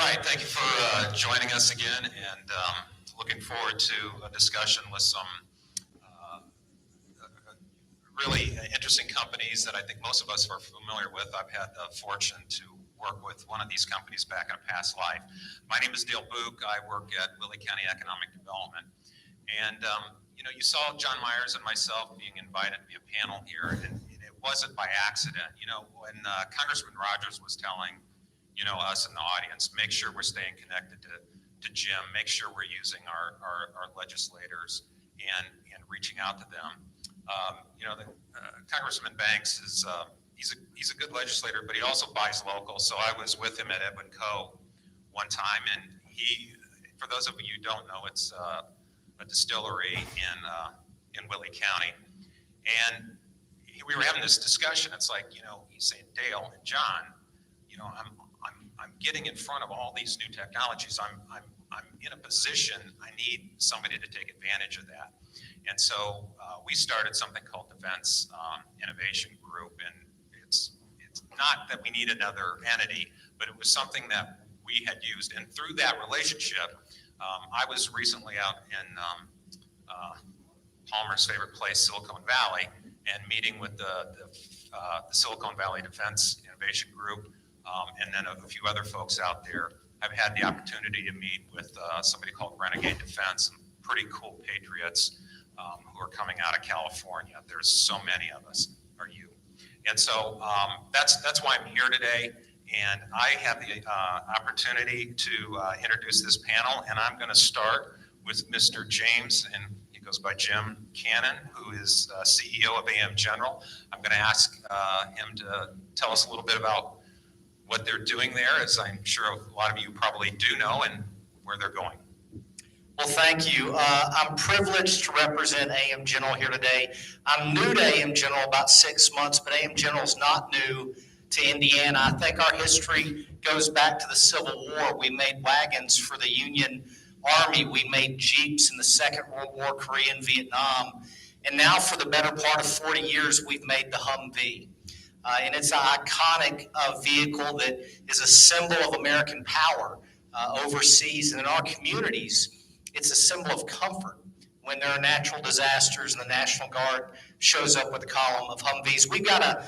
right, thank you for joining us again, and looking forward to a discussion with some uh, really interesting companies that I think most of us are familiar with. I've had the fortune to work with one of these companies back in a past life. My name is Dale Book. I work at Willie County Economic Development. And you saw John Myers and myself being invited to be a panel here, and it wasn't by accident. When Congressman Rogers was telling us in the audience, make sure we're staying connected to Jim, make sure we're using our legislators and reaching out to them. Congressman Banks is he's a good legislator, but he also buys local. So I was with him at Edwin Co. one time, and for those of you who don't know, it's a distillery in Willie County, and we were having this discussion. It's like, he's saying, Dale and John, I'm getting in front of all these new technologies. I'm in a position, I need somebody to take advantage of that. And so we started something called Defense Innovation Group, and it's not that we need another entity, but it was something that we had used. And through that relationship, I was recently out in Palmer's favorite place, Silicon Valley, and meeting with the Silicon Valley Defense Innovation Group, and then a few other folks out there. I've had the opportunity to meet with somebody called Renegade Defense, some pretty cool patriots who are coming out of California. There's so many of us, are you. And so that's why I'm here today. And I have the opportunity to introduce this panel, and I'm going to start with Mr. James, and he goes by Jim Cannon, who is CEO of AM General. I'm going to ask him to tell us a little bit about what they're doing there, as I'm sure a lot of you probably do know, and where they're going. Well, thank you. I'm privileged to represent AM General here today. I'm new to AM General, about 6 months, but AM General is not new to Indiana. I think our history goes back to the Civil War. We made wagons for the Union Army. We made Jeeps in the Second World War, Korea, and Vietnam. And now for the better part of 40 years, we've made the Humvee. And it's an iconic vehicle that is a symbol of American power overseas and in our communities. It's a symbol of comfort when there are natural disasters and the National Guard shows up with a column of Humvees. We've got a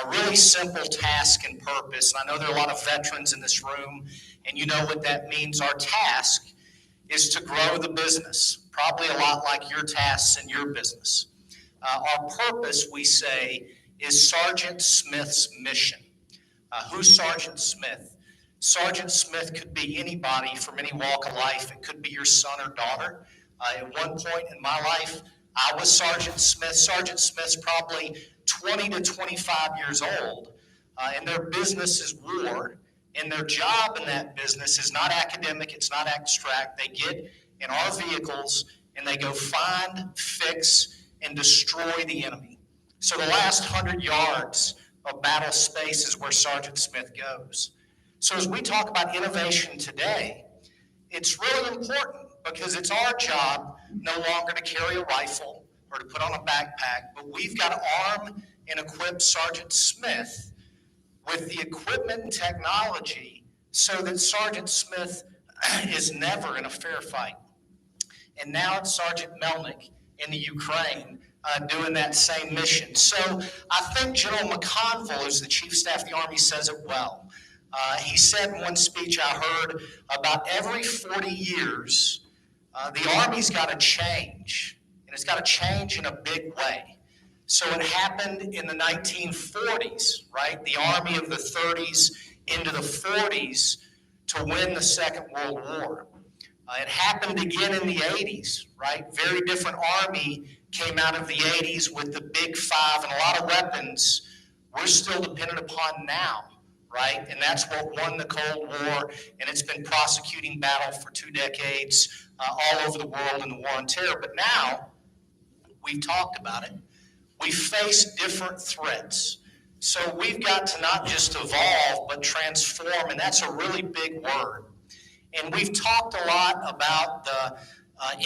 really simple task and purpose. And I know there are a lot of veterans in this room, and you know what that means. Our task is to grow the business, probably a lot like your tasks in your business. Our purpose, we say, is Sergeant Smith's mission. Who's Sergeant Smith? Sergeant Smith could be anybody from any walk of life. It could be your son or daughter. At one point in my life, I was Sergeant Smith. Sergeant Smith's probably 20 to 25 years old, and their business is war, and their job in that business is not academic, it's not abstract. They get in our vehicles, and they go find, fix, and destroy the enemy. So the last 100 yards of battle space is where Sergeant Smith goes. So as we talk about innovation today, it's really important because it's our job no longer to carry a rifle or to put on a backpack, but we've got to arm and equip Sergeant Smith with the equipment and technology so that Sergeant Smith is never in a fair fight. And now it's Sergeant Melnick in the Ukraine doing that same mission. So I think General McConville, who's the Chief of Staff of the Army, says it well. He said in one speech I heard, about every 40 years, the Army's got to change, and it's got to change in a big way. So it happened in the 1940s, right? The Army of the 30s into the 40s to win the Second World War. It happened again in the 80s, right? Very different Army came out of the 80s with the Big Five and a lot of weapons we're still dependent upon now, right? And that's what won the Cold War, and it's been prosecuting battle for 2 decades all over the world in the War on Terror. But now, we've talked about it, we face different threats. So we've got to not just evolve, but transform, and that's a really big word. And we've talked a lot about the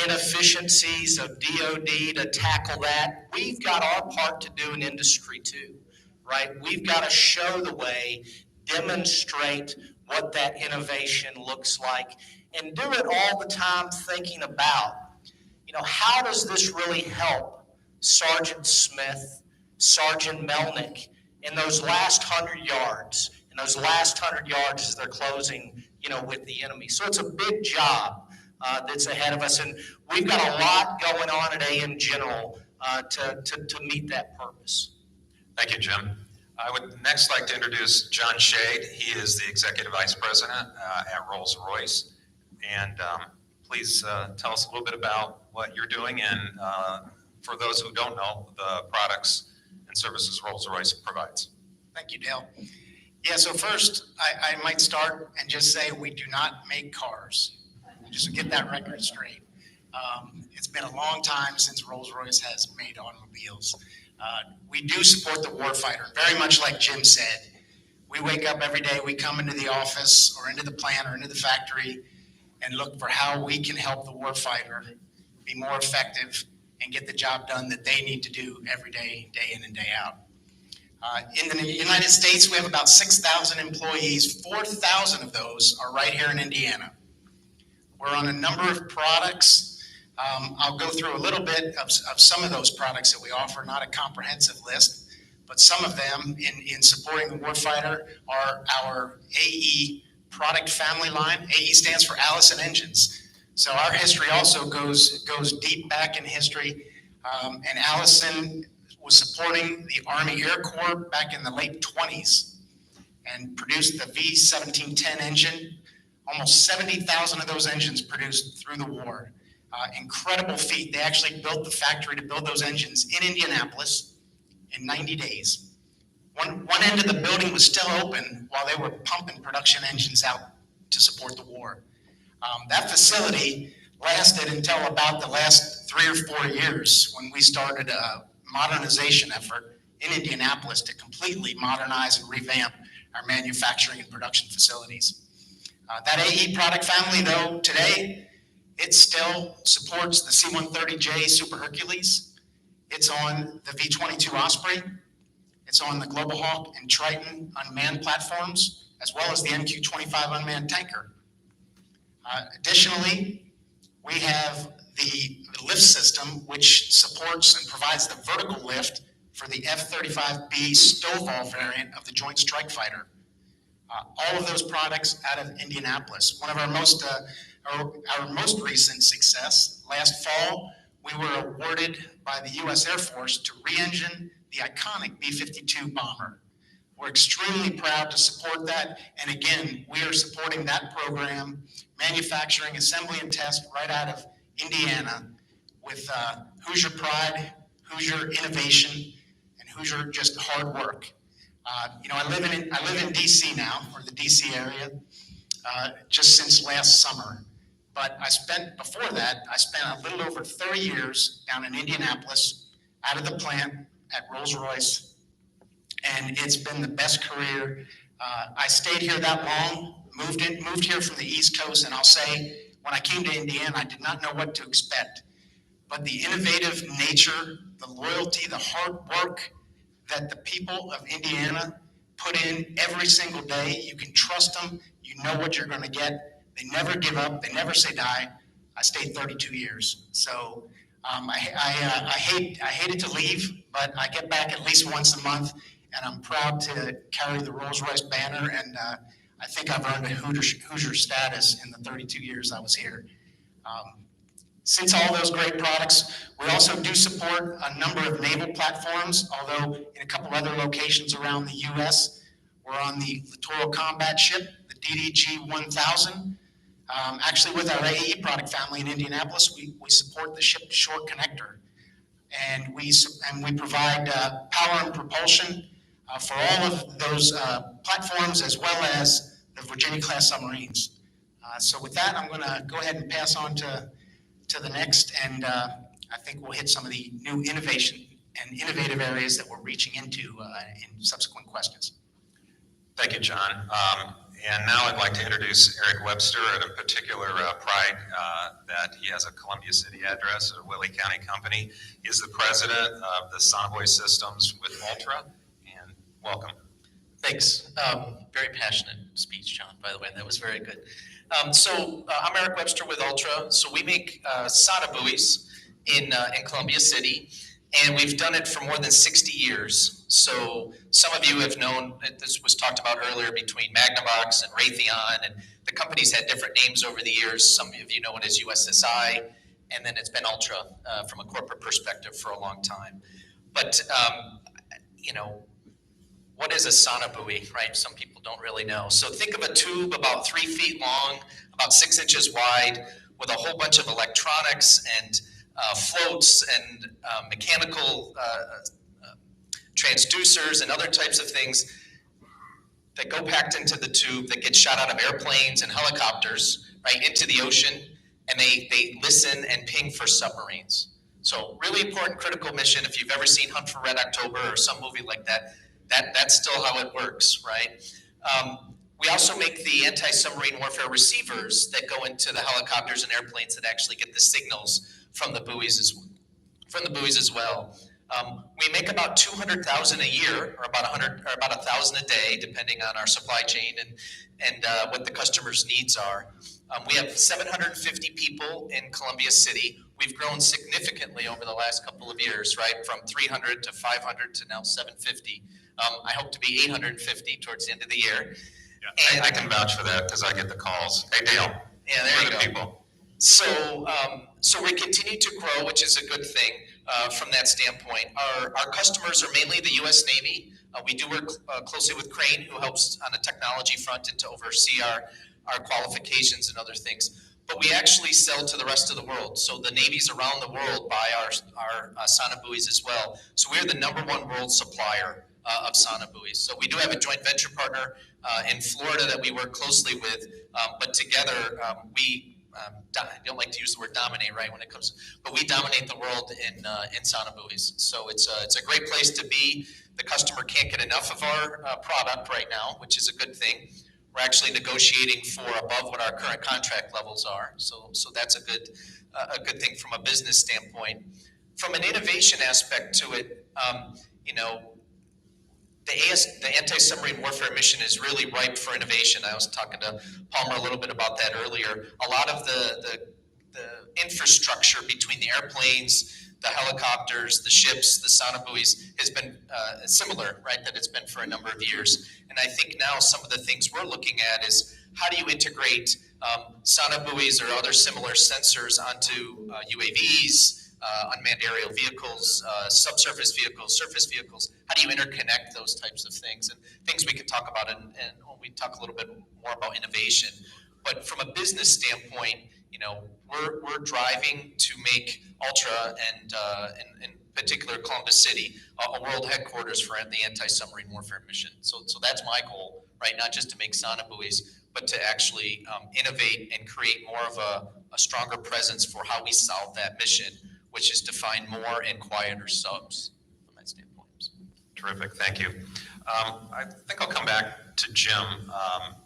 inefficiencies of DOD to tackle that. We've got our part to do in industry too, right? We've got to show the way, demonstrate what that innovation looks like, and do it all the time thinking about, how does this really help Sergeant Smith, Sergeant Melnick in those last 100 yards, as they're closing, with the enemy. So it's a big job that's ahead of us, and we've got a lot going on at AM General to meet that purpose. Thank you, Jim. I would next like to introduce John Shade. He is the Executive Vice President at Rolls-Royce. And please tell us a little bit about what you're doing and for those who don't know, the products and services Rolls-Royce provides. Thank you, Dale. Yeah, so first, I might start and just say we do not make cars. Just to get that record straight. It's been a long time since Rolls-Royce has made automobiles. We do support the warfighter, very much like Jim said. We wake up every day, we come into the office or into the plant or into the factory and look for how we can help the warfighter be more effective and get the job done that they need to do every day, day in and day out. In the United States, we have about 6,000 employees. 4,000 of those are right here in Indiana. We're on a number of products. I'll go through a little bit of some of those products that we offer, not a comprehensive list, but some of them in supporting the warfighter are our AE product family line. AE stands for Allison Engines. So our history also goes deep back in history. And Allison was supporting the Army Air Corps back in the late 20s and produced the V1710 engine. Almost 70,000 of those engines produced through the war. Incredible feat. They actually built the factory to build those engines in Indianapolis in 90 days. One end of the building was still open while they were pumping production engines out to support the war. That facility lasted until about the last 3 or 4 years when we started a modernization effort in Indianapolis to completely modernize and revamp our manufacturing and production facilities. That AE product family, though, today, it still supports the C-130J Super Hercules. It's on the V-22 Osprey. It's on the Global Hawk and Triton unmanned platforms, as well as the MQ-25 unmanned tanker. Additionally, we have the lift system, which supports and provides the vertical lift for the F-35B Stovall variant of the Joint Strike Fighter. All of those products out of Indianapolis. One of our most recent success, last fall, we were awarded by the U.S. Air Force to re-engine the iconic B-52 bomber. We're extremely proud to support that, and again, we are supporting that program, manufacturing, assembly, and test right out of Indiana with Hoosier pride, Hoosier innovation, and Hoosier just hard work. I live in DC now, or the DC area, just since last summer. But before that, I spent a little over 30 years down in Indianapolis, out of the plant at Rolls-Royce, and it's been the best career. I stayed here that long, moved here from the East Coast, and I'll say, when I came to Indiana, I did not know what to expect. But the innovative nature, the loyalty, the hard work that the people of Indiana put in every single day, you can trust them, you know what you're going to get. They never give up, they never say die. I stayed 32 years. So I hated to leave, but I get back at least once a month, and I'm proud to carry the Rolls-Royce banner, and I think I've earned a Hoosier status in the 32 years I was here. Since all those great products, we also do support a number of naval platforms, although in a couple other locations around the U.S. We're on the Littoral Combat Ship, the DDG-1000. Actually, with our AE product family in Indianapolis, we support the Ship-to-Shore Connector. And we provide power and propulsion for all of those platforms, as well as the Virginia-class submarines. So with that, I'm going to go ahead and pass on to the next, and I think we'll hit some of the new innovation and innovative areas that we're reaching into in subsequent questions. Thank you, John. And now I'd like to introduce Eric Webster, and in particular pride that he has a Columbia City address at a Willie County company. He is the president of the Sonobuoy Systems with Ultra, and welcome. Thanks. Very passionate speech, John, by the way. That was very good. I'm Eric Webster with Ultra. So we make SATA buoys in Columbia City, and we've done it for more than 60 years. So some of you have known, this was talked about earlier, between Magnavox and Raytheon, and the company's had different names over the years. Some of you know it as USSI, and then it's been Ultra from a corporate perspective for a long time. But, what is a SATA buoy, right? Some people don't really know. So think of a tube about 3 feet long, about 6 inches wide, with a whole bunch of electronics and floats and mechanical transducers and other types of things that go packed into the tube that get shot out of airplanes and helicopters, right, into the ocean, and they listen and ping for submarines. So really important, critical mission. If you've ever seen Hunt for Red October or some movie like that, that's still how it works, right? We also make the anti-submarine warfare receivers that go into the helicopters and airplanes that actually get the signals from the buoys as well. We make about 200,000 a year, or about 1,000 a day, depending on our supply chain and what the customer's needs are. We have 750 people in Columbia City. We've grown significantly over the last couple of years, right? From 300 to 500 to now 750. I hope to be 850 towards the end of the year. Yeah, I can vouch for that because I get the calls. Hey, Dale. Yeah, there you go. People. So we continue to grow, which is a good thing from that standpoint. Our customers are mainly the U.S. Navy. We do work closely with Crane, who helps on the technology front and to oversee our qualifications and other things. But we actually sell to the rest of the world. So the navies around the world buy our SATA buoys as well. So we're the #1 world supplier of SATA buoys. So we do have a joint venture partner in Florida that we work closely with, but together we don't like to use the word dominate, right, when it comes, but we dominate the world in SATA buoys. So it's a great place to be. The customer can't get enough of our product right now, which is a good thing. We're actually negotiating for above what our current contract levels are. So that's a good thing from a business standpoint. From an innovation aspect to it, the anti-submarine warfare mission is really ripe for innovation. I was talking to Palmer a little bit about that earlier. A lot of the infrastructure between the airplanes, the helicopters, the ships, the SATA buoys has been similar, right, that it's been for a number of years. And I think now some of the things we're looking at is how do you integrate SATA buoys or other similar sensors onto UAVs, unmanned aerial vehicles, subsurface vehicles, surface vehicles. How do you interconnect those types of things? And things we could talk about, and when we talk a little bit more about innovation. But from a business standpoint, we're driving to make Ultra and in particular Columbus City a world headquarters for the anti-submarine warfare mission. So that's my goal, right? Not just to make SATA buoys, but to actually innovate and create more of a stronger presence for how we solve that mission, which is to find more and quieter subs from that standpoint. Terrific, thank you. I think I'll come back to Jim.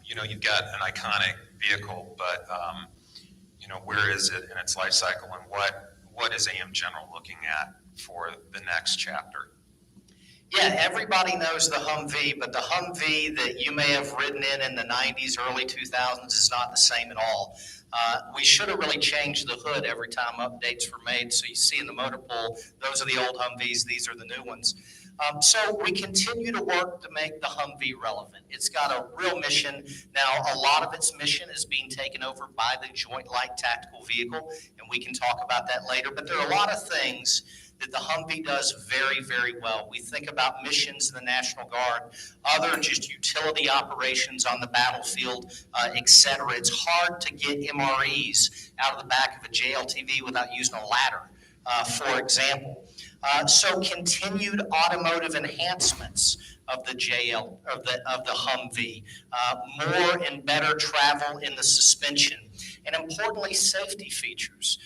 You've got an iconic vehicle, but where is it in its life cycle, and what is AM General looking at for the next chapter? Yeah, everybody knows the Humvee, but the Humvee that you may have ridden in the 90s, early 2000s is not the same at all. We should have really changed the hood every time updates were made. So you see in the motor pool, those are the old Humvees, these are the new ones. So we continue to work to make the Humvee relevant. It's got a real mission. Now, a lot of its mission is being taken over by the Joint Light Tactical Vehicle, and we can talk about that later. But there are a lot of things that the Humvee does very, very well. We think about missions in the National Guard, other just utility operations on the battlefield, et cetera. It's hard to get MREs out of the back of a JLTV without using a ladder, for example. So continued automotive enhancements of the Humvee, more and better travel in the suspension, and importantly, safety features.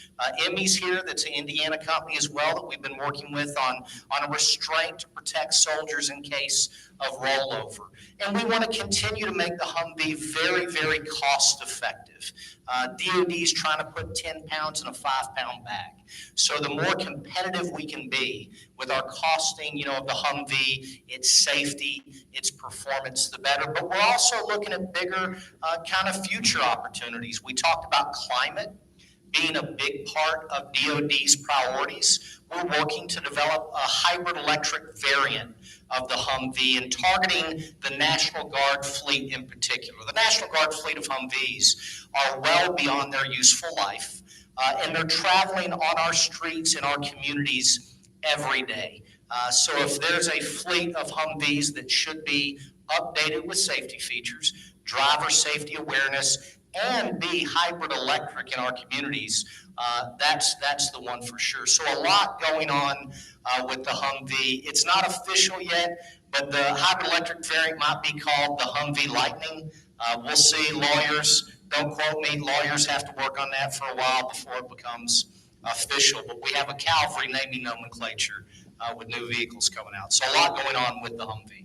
Emmy's here, that's an Indiana company as well that we've been working with on a restraint to protect soldiers in case of rollover. And we want to continue to make the Humvee very, very cost effective. DOD is trying to put 10 pounds in a 5-pound bag. So the more competitive we can be with our costing, of the Humvee, its safety, its performance, the better. But we're also looking at bigger kind of future opportunities. We talked about climate being a big part of DOD's priorities. We're working to develop a hybrid electric variant of the Humvee and targeting the National Guard fleet in particular. The National Guard fleet of Humvees are well beyond their useful life, and they're traveling on our streets in our communities every day. So if there's a fleet of Humvees that should be updated with safety features, driver safety awareness, and be hybrid electric in our communities, that's the one for sure. So a lot going on with the Humvee. It's not official yet, but the hybrid electric variant might be called the Humvee Lightning. We'll see. Lawyers, don't quote me, lawyers have to work on that for a while before it becomes official. But we have a Calvary naming nomenclature with new vehicles coming out. So a lot going on with the Humvee.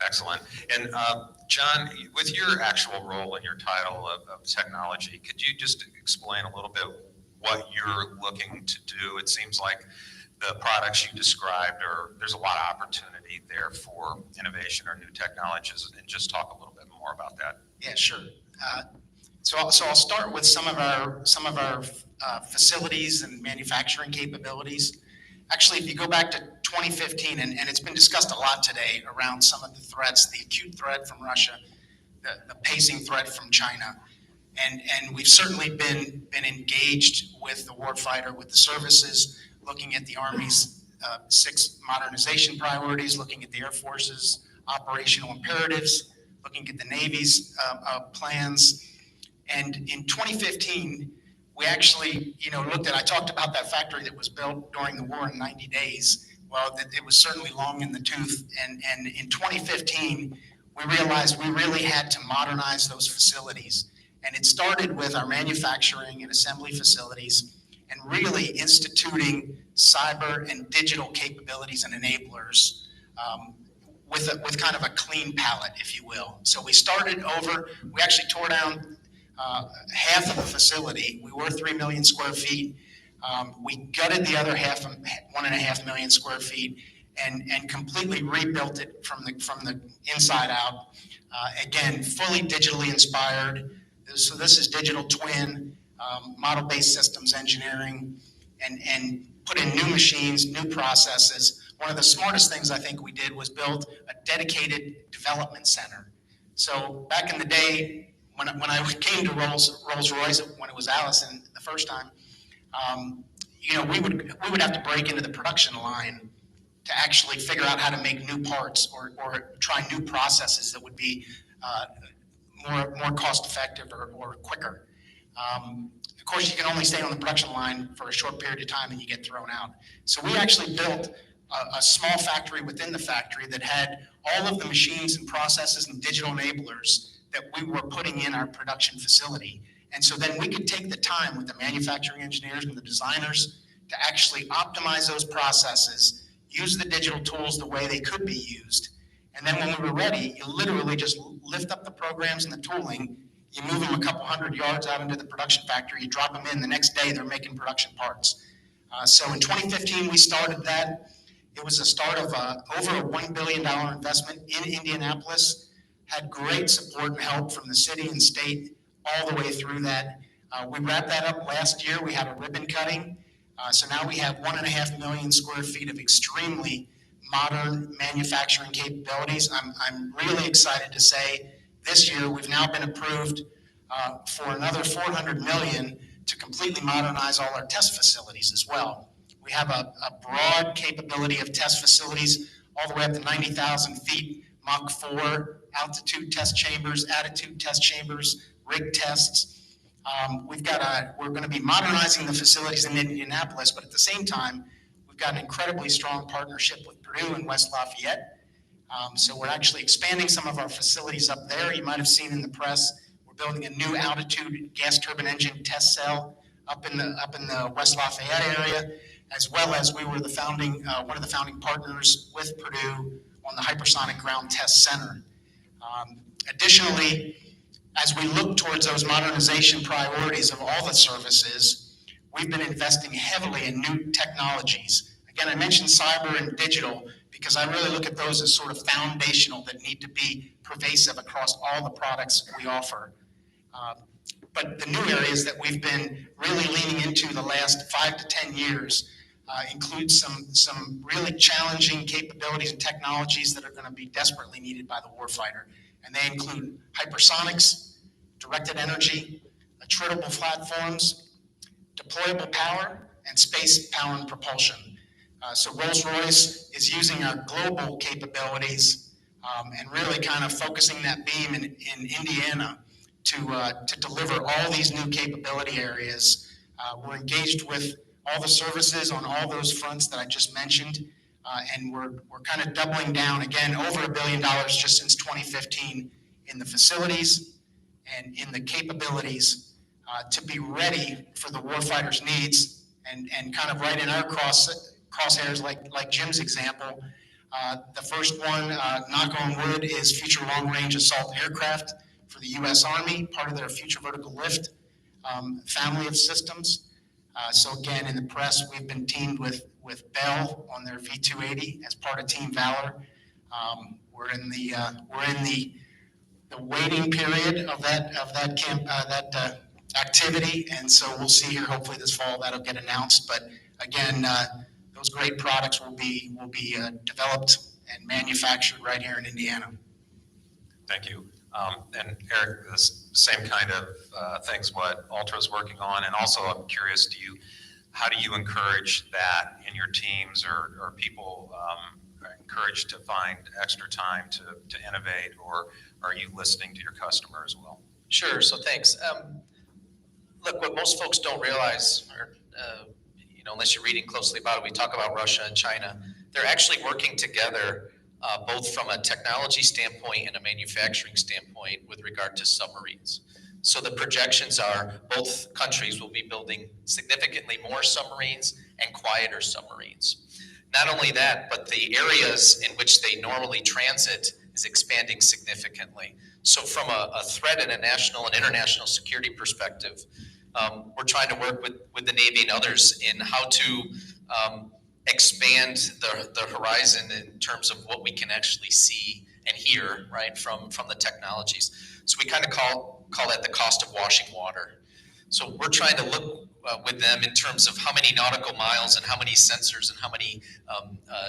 Excellent. And John, with your actual role and your title of technology, could you just explain a little bit what you're looking to do? It seems like the products you described there's a lot of opportunity there for innovation or new technologies, and just talk a little bit more about that. Yeah, sure. So I'll start with some of our facilities and manufacturing capabilities. Actually, if you go back to 2015, and it's been discussed a lot today around some of the threats, the acute threat from Russia, the pacing threat from China, and we've certainly been engaged with the warfighter, with the services, looking at the Army's 6 modernization priorities, looking at the Air Force's operational imperatives, looking at the Navy's plans. And in 2015, we actually, looked at, I talked about that factory that was built during the war in 90 days. Well, it was certainly long in the tooth. And in 2015, we realized we really had to modernize those facilities. And it started with our manufacturing and assembly facilities and really instituting cyber and digital capabilities and enablers with kind of a clean palette, if you will. So we started over, we actually tore down half of the facility. We were 3 million square feet. We gutted the other half, 1.5 million square feet, and completely rebuilt it from the inside out. Again, fully digitally inspired. So this is digital twin, model-based systems engineering, and put in new machines, new processes. One of the smartest things I think we did was build a dedicated development center. So back in the day, when I came to Rolls-Royce, when it was Allison the first time, we would have to break into the production line to actually figure out how to make new parts or try new processes that would be more cost effective or quicker. Of course, you can only stay on the production line for a short period of time and you get thrown out. So we actually built a small factory within the factory that had all of the machines and processes and digital enablers that we were putting in our production facility. And so then we could take the time with the manufacturing engineers and the designers to actually optimize those processes, use the digital tools the way they could be used. And then when we were ready, you literally just lift up the programs and the tooling, you move them a couple hundred yards out into the production factory, you drop them in, the next day they're making production parts. So in 2015, we started that. It was the start of over a $1 billion investment in Indianapolis, had great support and help from the city and state all the way through that. We wrapped that up last year. We had a ribbon cutting. So now we have 1.5 million square feet of extremely modern manufacturing capabilities. I'm really excited to say this year we've now been approved for another $400 million to completely modernize all our test facilities as well. We have a broad capability of test facilities all the way up to 90,000 feet, Mach 4, altitude test chambers, attitude test chambers, rig tests. We're going to be modernizing the facilities in Indianapolis, but at the same time, we've got an incredibly strong partnership with Purdue and West Lafayette. So we're actually expanding some of our facilities up there. You might have seen in the press, we're building a new altitude gas turbine engine test cell up in the West Lafayette area, as well as we were one of the founding partners with Purdue on the Hypersonic Ground Test Center. Additionally, as we look towards those modernization priorities of all the services, we've been investing heavily in new technologies. Again, I mentioned cyber and digital because I really look at those as sort of foundational that need to be pervasive across all the products we offer. But the new areas that we've been really leaning into the last 5 to 10 years include some really challenging capabilities and technologies that are going to be desperately needed by the warfighter. And they include hypersonics, directed energy, attritable platforms, deployable power, and space power and propulsion. So Rolls-Royce is using our global capabilities and really kind of focusing that beam in Indiana to deliver all these new capability areas. We're engaged with all the services on all those fronts that I just mentioned, and we're kind of doubling down, again, over $1 billion just since 2015 in the facilities and in the capabilities to be ready for the warfighter's needs and kind of right in our crosshairs like Jim's example. The first one, knock on wood, is Future Long-Range Assault Aircraft for the U.S. Army, part of their Future Vertical Lift family of systems. So again, in the press, we've been teamed with Bell on their V-280 as part of Team Valor. We're in the waiting period of that activity, and so we'll see here hopefully this fall that'll get announced. But again, those great products will be developed and manufactured right here in Indiana. Thank you. And Eric, the same kind of things what Ultra is working on, and also I'm curious, how do you encourage that in your teams, or people are encouraged to find extra time to innovate, or are you listening to your customer as well? Sure, so thanks. Look, what most folks don't realize, or unless you're reading closely about it, we talk about Russia and China. They're actually working together both from a technology standpoint and a manufacturing standpoint with regard to submarines. So the projections are both countries will be building significantly more submarines and quieter submarines. Not only that, but the areas in which they normally transit is expanding significantly. So from a threat and a national and international security perspective, we're trying to work with the Navy and others in how to expand the horizon in terms of what we can actually see and hear, right, from the technologies. So we kind of call that the cost of washing water. So we're trying to look with them in terms of how many nautical miles and how many sensors and how many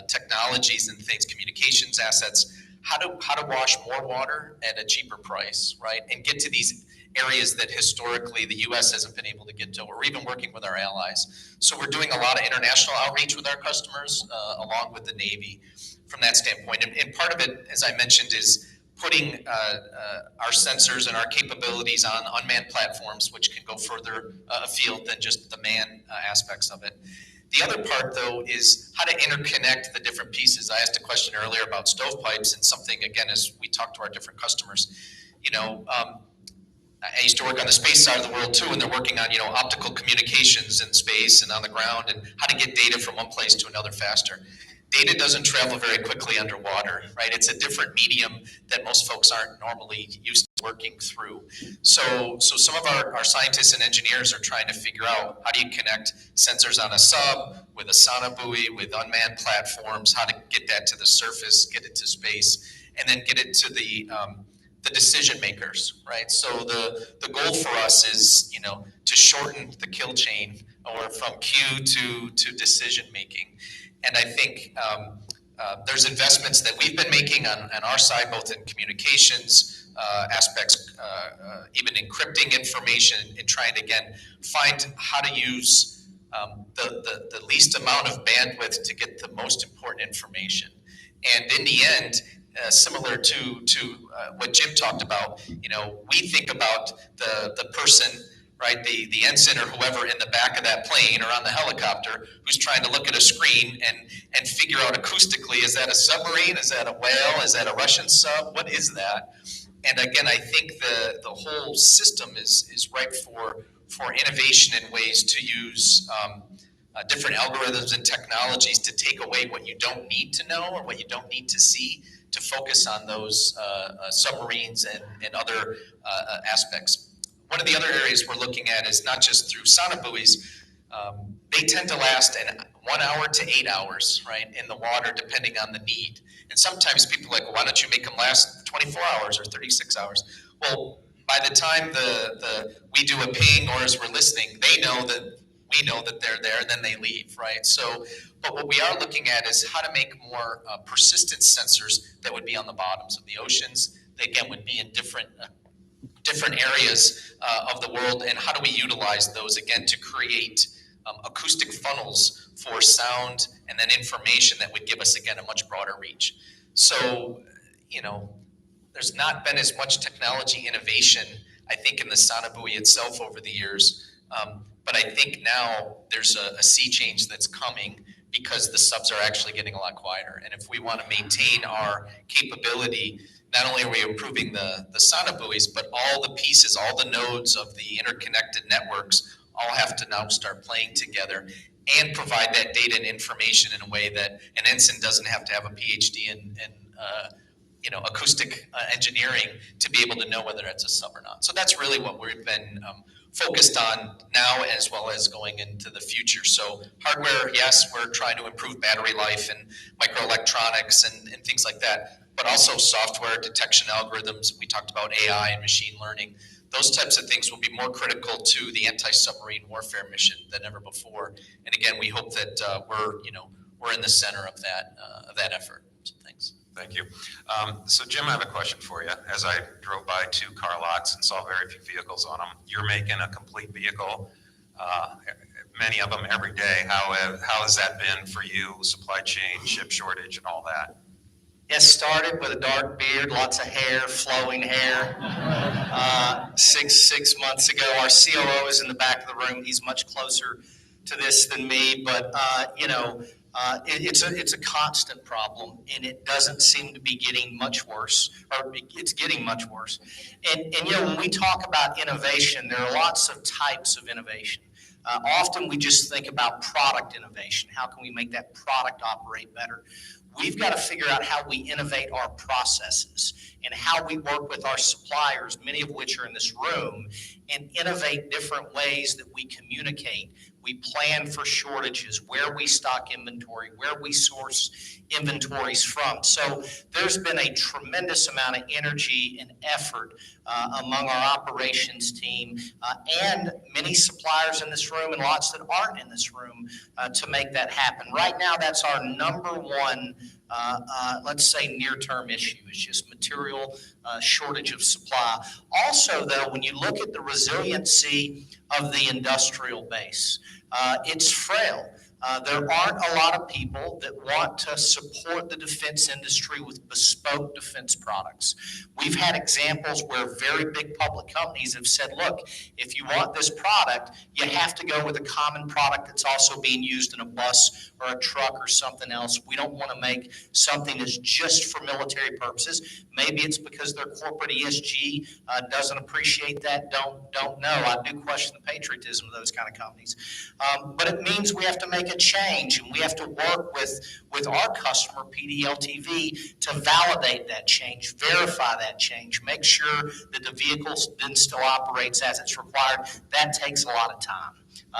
technologies and things, communications assets, how to wash more water at a cheaper price, right, and get to these areas that historically the U.S. hasn't been able to get to, or even working with our allies. So we're doing a lot of international outreach with our customers, along with the Navy from that standpoint. And part of it, as I mentioned, is putting our sensors and our capabilities on unmanned platforms, which can go further afield than just the man aspects of it. The other part, though, is how to interconnect the different pieces. I asked a question earlier about stovepipes, and something, again, as we talk to our different customers, I used to work on the space side of the world too, and they're working on, optical communications in space and on the ground, and how to get data from one place to another faster. Data doesn't travel very quickly underwater, right? It's a different medium that most folks aren't normally used to working through. So some of our scientists and engineers are trying to figure out how do you connect sensors on a sub with a sonobuoy, with unmanned platforms, how to get that to the surface, get it to space, and then get it to the decision makers, right? So the goal for us is, to shorten the kill chain, or from cue to decision making. And I think there's investments that we've been making on our side, both in communications aspects, even encrypting information, and trying to, again, find how to use the least amount of bandwidth to get the most important information. And in the end, similar to what Jim talked about, we think about the person, right, the ensign or whoever in the back of that plane or on the helicopter who's trying to look at a screen and figure out acoustically, is that a submarine? Is that a whale? Is that a Russian sub? What is that? And again, I think the whole system is ripe for innovation in ways to use different algorithms and technologies to take away what you don't need to know or what you don't need to see, to focus on those submarines and other aspects. One of the other areas we're looking at is not just through sonobuoys. They tend to last 1 hour to 8 hours, right, in the water, depending on the need. And sometimes people are like, well, why don't you make them last 24 hours or 36 hours? Well, by the time we do a ping or as we're listening, we know that they're there, and then they leave, right? So, but what we are looking at is how to make more persistent sensors that would be on the bottoms of the oceans. They, again, would be in different areas of the world, and how do we utilize those, again, to create acoustic funnels for sound and then information that would give us, again, a much broader reach. So, there's not been as much technology innovation, I think, in the sonobuoy itself over the years. But I think now there's a sea change that's coming because the subs are actually getting a lot quieter. And if we want to maintain our capability, not only are we improving the sonobuoys, but all the pieces, all the nodes of the interconnected networks all have to now start playing together and provide that data and information in a way that an ensign doesn't have to have a PhD in acoustic engineering to be able to know whether it's a sub or not. So that's really what we've been focused on now, as well as going into the future. So hardware, yes, we're trying to improve battery life and microelectronics and things like that, but also software detection algorithms. We talked about AI and machine learning. Those types of things will be more critical to the anti-submarine warfare mission than ever before. And again, we hope that we're in the center of that effort. So thanks. Thank you. So Jim, I have a question for you. As I drove by 2 car lots and saw very few vehicles on them, you're making a complete vehicle, many of them every day. How has that been for you? Supply chain, chip shortage, and all that. Yes, started with a dark beard, lots of hair, flowing hair. 6 months ago, our COO is in the back of the room. He's much closer to this than me, but it's a constant problem, and it doesn't seem to be getting much worse, or it's getting much worse. And when we talk about innovation, there are lots of types of innovation. Often we just think about product innovation. How can we make that product operate better? We've got to figure out how we innovate our processes and how we work with our suppliers, many of which are in this room, and innovate different ways that we communicate. We plan for shortages, where we stock inventory, where we source inventories from. So there's been a tremendous amount of energy and effort among our operations team and many suppliers in this room and lots that aren't in this room to make that happen. Right now, that's our number one, let's say, near-term issue. It's just material shortage of supply. Also, though, when you look at the resiliency of the industrial base, it's frail. There aren't a lot of people that want to support the defense industry with bespoke defense products. We've had examples where very big public companies have said, look, if you want this product, you have to go with a common product that's also being used in a bus or a truck or something else. We don't want to make something that's just for military purposes. Maybe it's because their corporate ESG doesn't appreciate that. Don't know. I do question the patriotism of those kind of companies. But it means we have to make a change, and we have to work with our customer, PDLTV, to validate that change, verify that change, make sure that the vehicle then still operates as it's required. That takes a lot of time.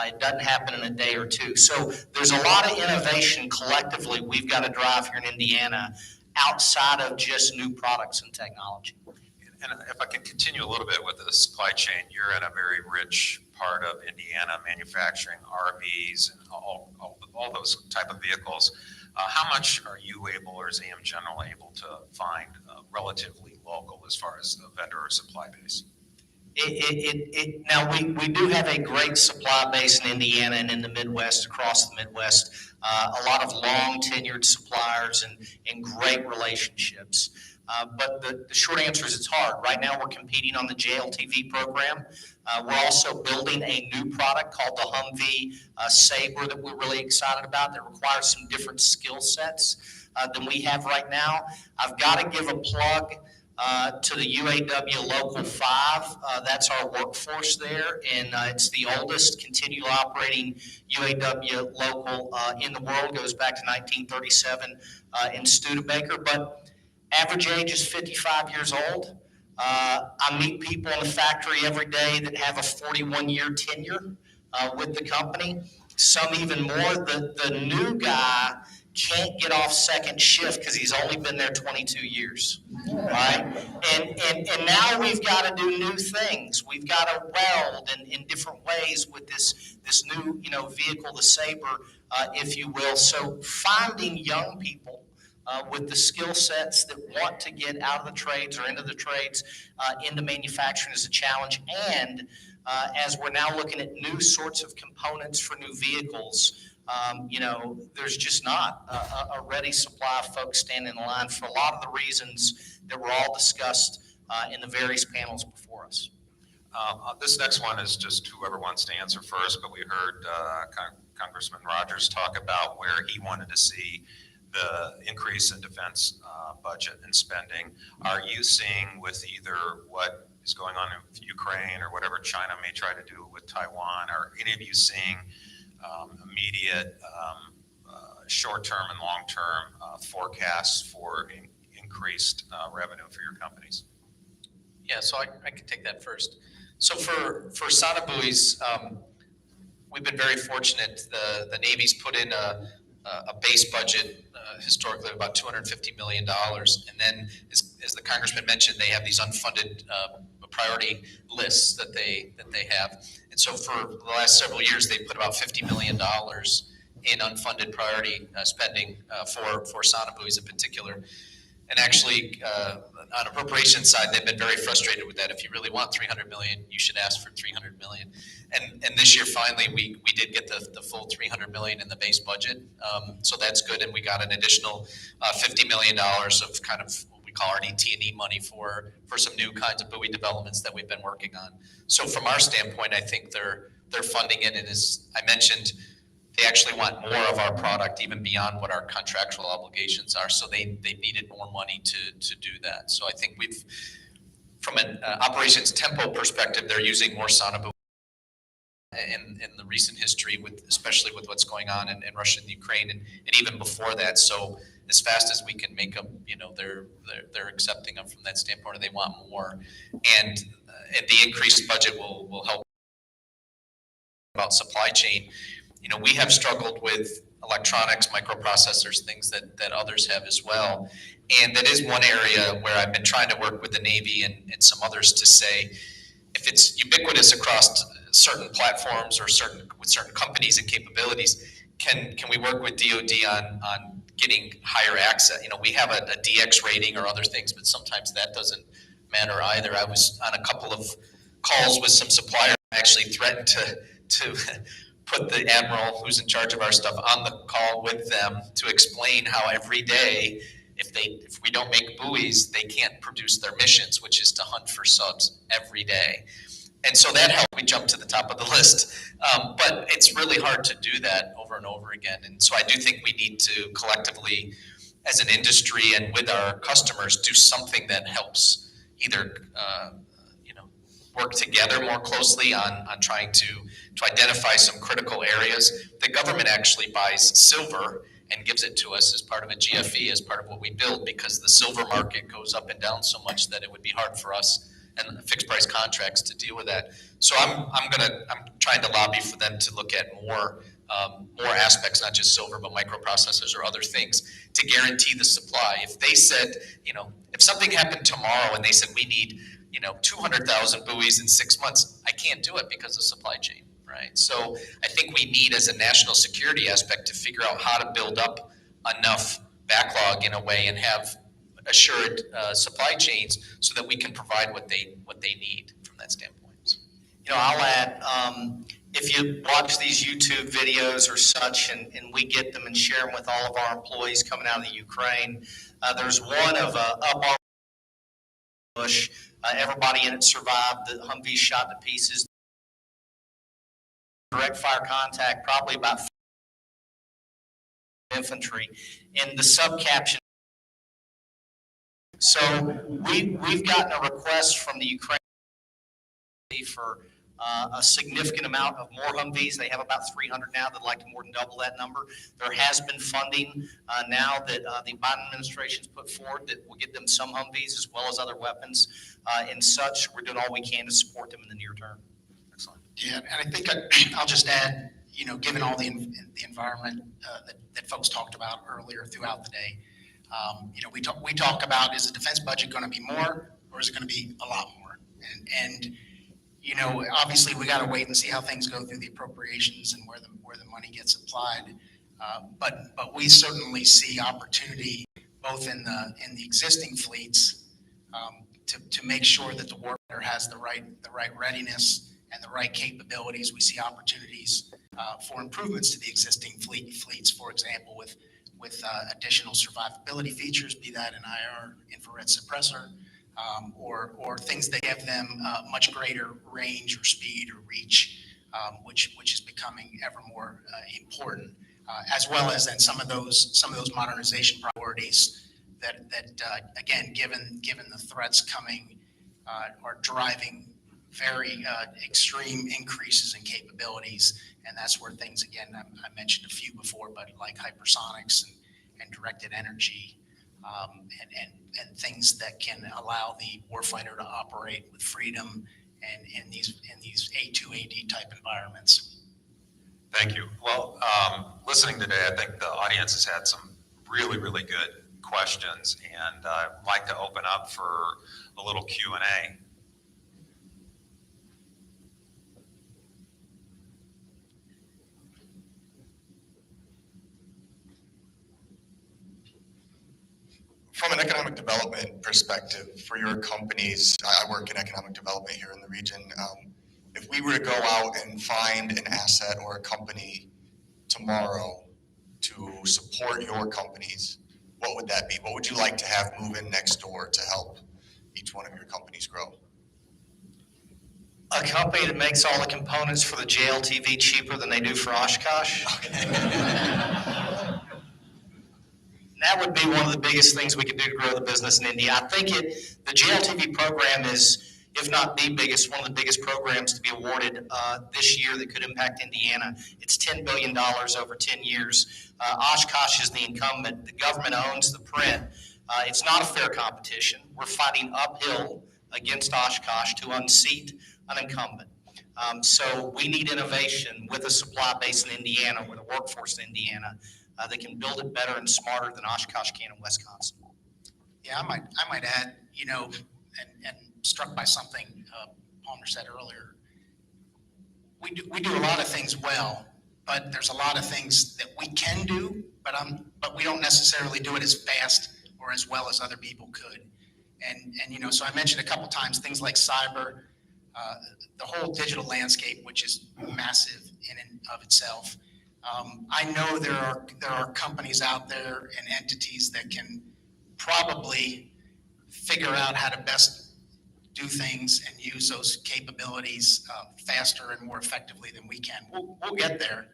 It doesn't happen in a day or two. So there's a lot of innovation collectively we've got to drive here in Indiana outside of just new products and technology. And if I can continue a little bit with the supply chain, you're in a very rich part of Indiana, manufacturing RVs and all those type of vehicles. How much are you able, or is AM General able to find relatively local as far as the vendor or supply base? Now, we do have a great supply base in Indiana and in the Midwest, across the Midwest. A lot of long tenured suppliers and great relationships. But the short answer is it's hard. Right now, we're competing on the JLTV program. We're also building a new product called the Humvee Sabre that we're really excited about that requires some different skill sets than we have right now. I've got to give a plug to the UAW Local 5. That's our workforce there, and it's the oldest continual operating UAW local in the world. Goes back to 1937 in Studebaker, but average age is 55 years old. I meet people in the factory every day that have a 41-year tenure with the company. Some even more. The new guy can't get off second shift because he's only been there 22 years, right? And now we've got to do new things. We've got to weld in different ways with this new vehicle, the Sabre, if you will. So finding young people with the skill sets that want to get out of the trades or into the trades into manufacturing is a challenge. And as we're now looking at new sorts of components for new vehicles, there's just not a ready supply of folks standing in line for a lot of the reasons that were all discussed in the various panels before us. This next one is just whoever wants to answer first, but we heard Congressman Rogers talk about where he wanted to see the increase in defense budget and spending. Are you seeing with either what is going on in Ukraine or whatever China may try to do with Taiwan, are any of you seeing immediate short-term and long-term forecasts for increased revenue for your companies? Yeah, so I can take that first. So for Sonobuoys, we've been very fortunate. The Navy's put in a base budget historically of about $250 million. And then, as the Congressman mentioned, they have these unfunded priority lists that they have. And so for the last several years, they put about $50 million in unfunded priority spending for Sonobuoys in particular. And actually, on appropriation side, they've been very frustrated with that. If you really want $300 million, you should ask for $300 million. And this year, finally, we did get the full $300 million in the base budget. So that's good. And we got an additional $50 million of kind of what we call RDT&E money for some new kinds of buoy developments that we've been working on. So from our standpoint, I think they're funding it. And as I mentioned, they actually want more of our product, even beyond what our contractual obligations are. So they needed more money to do that. So I think from an operations tempo perspective, they're using more Sonobuoy in the recent history, especially with what's going on in Russia and Ukraine, and even before that. So as fast as we can make them, they're accepting them from that standpoint, and they want more. And the increased budget will help about supply chain. We have struggled with electronics, microprocessors, things that others have as well. And that is one area where I've been trying to work with the Navy and some others to say, if it's ubiquitous across certain platforms or with certain companies and capabilities, can we work with DoD on getting higher access? We have a DX rating or other things, but sometimes that doesn't matter either. I was on a couple of calls with some suppliers. I actually threatened to put the admiral who's in charge of our stuff on the call with them to explain how every day, if we don't make buoys, they can't produce their missions, which is to hunt for subs every day. And so that helped me jump to the top of the list. But it's really hard to do that over and over again. And so I do think we need to collectively, as an industry and with our customers, do something that helps either work together more closely on trying to identify some critical areas. The government actually buys silver and gives it to us as part of a GFE, as part of what we build, because the silver market goes up and down so much that it would be hard for us and fixed price contracts to deal with that. So I'm trying to lobby for them to look at more aspects, not just silver, but microprocessors or other things, to guarantee the supply. If they said, if something happened tomorrow and they said we need 200,000 buoys in 6 months, I can't do it because of supply chain, right? So I think we need, as a national security aspect, to figure out how to build up enough backlog in a way and have assured supply chains so that we can provide what they need from that standpoint. I'll add, if you watch these YouTube videos or such, and we get them and share them with all of our employees coming out of the Ukraine, there's one of up our bush. Everybody in it survived. The Humvee shot to pieces. Direct fire contact, probably about infantry. And the sub caption, So we've gotten a request from the Ukraine for a significant amount of more Humvees. They have about 300 now. They'd like to more than double that number. There has been funding now that the Biden administration's put forward that will get them some Humvees as well as other weapons and such. We're doing all we can to support them in the near term. Excellent. Yeah, and I think I'll just add, given all the environment that folks talked about earlier throughout the day, we talk about, is the defense budget going to be more or is it going to be a lot more? And obviously we got to wait and see how things go through the appropriations and where the money gets applied. But we certainly see opportunity both in the existing fleets to make sure that the warfighter has the right readiness and the right capabilities. We see opportunities for improvements to the existing fleets, for example, with additional survivability features, be that an IR infrared suppressor, or things that give them much greater range or speed or reach, which is becoming ever more important, as well as then some of those modernization priorities that again, given the threats coming, are driving very extreme increases in capabilities, and that's where things, again, I mentioned a few before, but like hypersonics and directed energy, and things that can allow the warfighter to operate with freedom and in these A2AD type environments. Thank you. Well, listening today, I think the audience has had some really, really good questions, and I'd like to open up for a little Q&A. From an economic development perspective for your companies, I work in economic development here in the region. If we were to go out and find an asset or a company tomorrow to support your companies, what would that be? What would you like to have move in next door to help each one of your companies grow? A company that makes all the components for the JLTV cheaper than they do for Oshkosh. That would be one of the biggest things we could do to grow the business in India. I think the JLTV program is, if not the biggest, one of the biggest programs to be awarded this year that could impact Indiana. It's $10 billion over 10 years. Oshkosh is the incumbent. The government owns the print. It's not a fair competition. We're fighting uphill against Oshkosh to unseat an incumbent. So we need innovation with a supply base in Indiana, with a workforce in Indiana, that can build it better and smarter than Oshkosh can in Wisconsin. Yeah, I might add, and struck by something Palmer said earlier. We do a lot of things well, but there's a lot of things that we can do, but we don't necessarily do it as fast or as well as other people could. And so I mentioned a couple times things like cyber, the whole digital landscape, which is massive in and of itself. I know there are companies out there and entities that can probably figure out how to best do things and use those capabilities faster and more effectively than we can. We'll get there.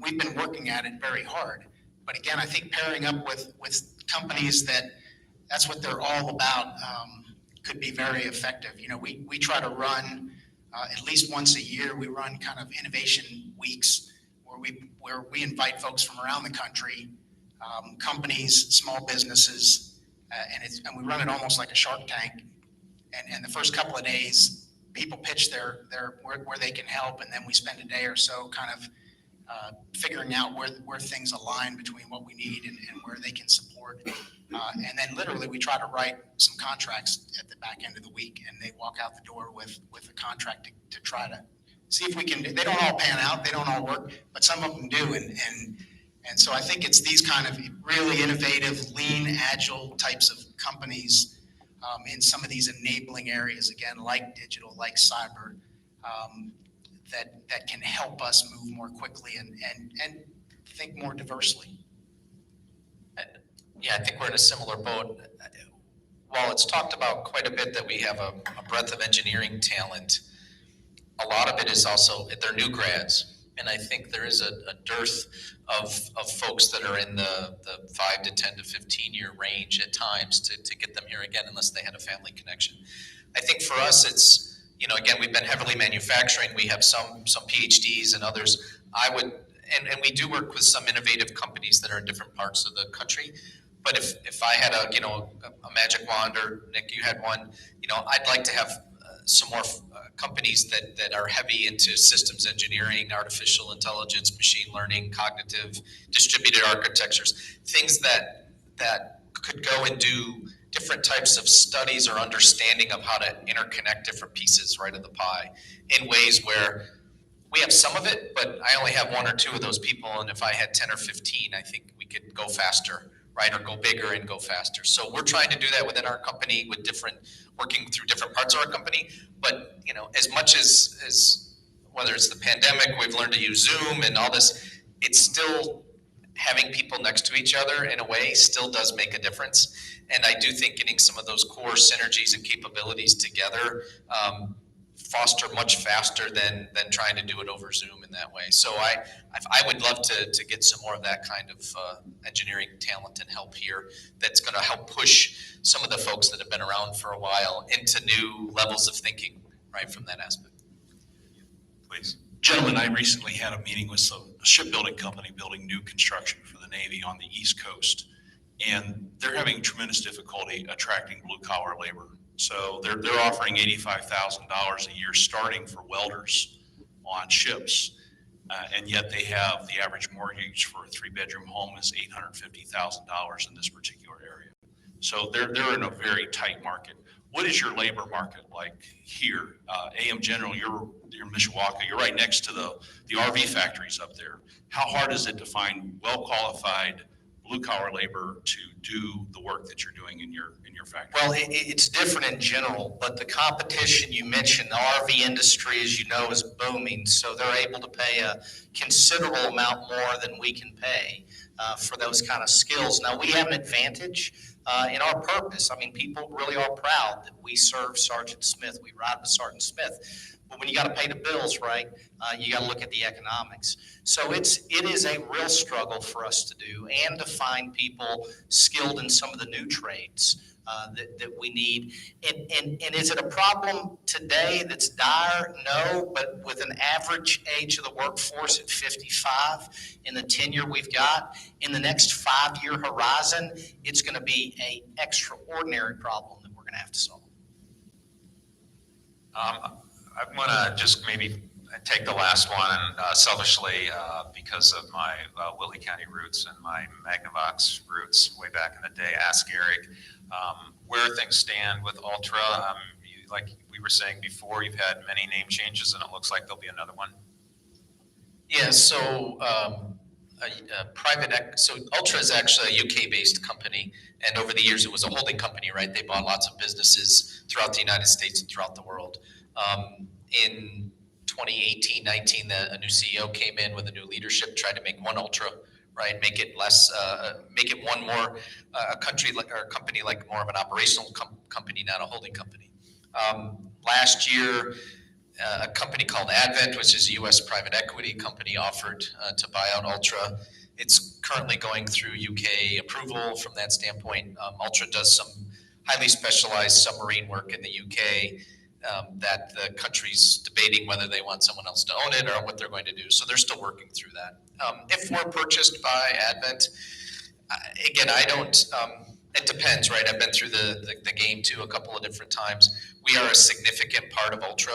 We've been working at it very hard. But again, I think pairing up with companies that's what they're all about could be very effective. We try to run at least once a year, we run kind of innovation weeks where we invite folks from around the country, companies, small businesses, and we run it almost like a Shark Tank. And the first couple of days, people pitch their where they can help, and then we spend a day or so kind of figuring out where things align between what we need and where they can support. And then literally we try to write some contracts at the back end of the week, and they walk out the door with a contract to try to see if we can. They don't all pan out, they don't all work, but some of them do. And so I think it's these kind of really innovative, lean, agile types of companies in some of these enabling areas, again, like digital, like cyber, that can help us move more quickly and think more diversely. Yeah, I think we're in a similar boat. While it's talked about quite a bit that we have a breadth of engineering talent, a lot of it is also, they're new grads. And I think there is a dearth of folks that are in the 5 to 10 to 15-year range at times to get them here again, unless they had a family connection. I think for us, it's, again, we've been heavily manufacturing. We have some PhDs and others. And we do work with some innovative companies that are in different parts of the country. But if I had a magic wand, or Nick, you had one, I'd like to have some more companies that are heavy into systems engineering, artificial intelligence, machine learning, cognitive, distributed architectures, things that could go and do different types of studies or understanding of how to interconnect different pieces, right, of the pie in ways where we have some of it, but I only have 1 or 2 of those people. And if I had 10 or 15, I think we could go faster, right? Or go bigger and go faster. So we're trying to do that within our company with working through different parts of our company. But, as much as whether it's the pandemic, we've learned to use Zoom and all this, it's still having people next to each other in a way still does make a difference. And I do think getting some of those core synergies and capabilities together, foster much faster than trying to do it over Zoom in that way. So I would love to get some more of that kind of engineering talent and help here that's going to help push some of the folks that have been around for a while into new levels of thinking, right, from that aspect. Please. Gentlemen, I recently had a meeting with a shipbuilding company building new construction for the Navy on the East Coast, and they're having tremendous difficulty attracting blue-collar labor. So they're offering $85,000 a year starting for welders on ships, and yet they have the average mortgage for a 3-bedroom home is $850,000 in this particular area. So they're in a very tight market. What is your labor market like here? AM General, you're in Mishawaka. You're right next to the RV factories up there. How hard is it to find well-qualified blue-collar labor to do the work that you're doing in your factory? Well, it's different in general, but the competition you mentioned, the RV industry, as you know, is booming. So they're able to pay a considerable amount more than we can pay for those kind of skills. Now, we have an advantage in our purpose. I mean, people really are proud that we serve Sergeant Smith. We ride with Sergeant Smith. But when you got to pay the bills, right, you got to look at the economics. So it is a real struggle for us to do and to find people skilled in some of the new trades that we need. And is it a problem today that's dire? No, but with an average age of the workforce at 55 in the tenure we've got, in the next 5-year horizon, it's going to be an extraordinary problem that we're going to have to solve. I want to just maybe take the last one selfishly because of my Willie County roots and my Magnavox roots way back in the day. Ask Eric where things stand with Ultra. Like we were saying before, you've had many name changes, and it looks like there'll be another one. Yeah, so so Ultra is actually a UK-based company, and over the years it was a holding company, right? They bought lots of businesses throughout the United States and throughout the world. In 2018-19, a new CEO came in with a new leadership, tried to make one Ultra, right? Make it less, make it one more a country or a company like more of an operational company, not a holding company. Last year, a company called Advent, which is a U.S. private equity company, offered to buy out Ultra. It's currently going through UK approval from that standpoint. Ultra does some highly specialized submarine work in the UK. That the country's debating whether they want someone else to own it or what they're going to do. So they're still working through that. If we're purchased by Advent, again, I don't, it depends, right? I've been through the game too a couple of different times. We are a significant part of Ultra.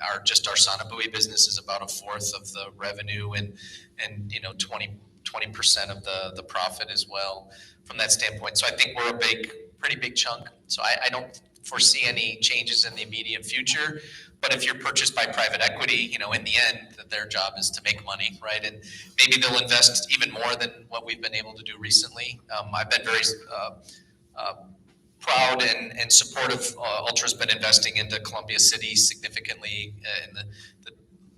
Our Sonobui business is about 1/4 of the revenue and 20% of the profit as well from that standpoint. So I think we're a pretty big chunk. So I don't foresee any changes in the immediate future. But if you're purchased by private equity, in the end, their job is to make money, right? And maybe they'll invest even more than what we've been able to do recently. I've been very proud and supportive. Ultra's been investing into Columbia City significantly in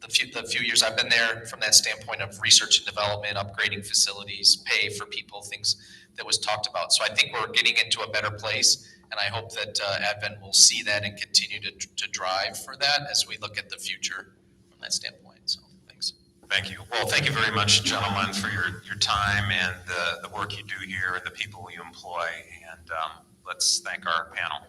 the few years I've been there from that standpoint of research and development, upgrading facilities, pay for people, things that was talked about. So I think we're getting into a better place. And I hope that Advent will see that and continue to drive for that as we look at the future from that standpoint. So thanks. Thank you. Well, thank you very much, gentlemen, for your time and the work you do here and the people you employ. And let's thank our panel.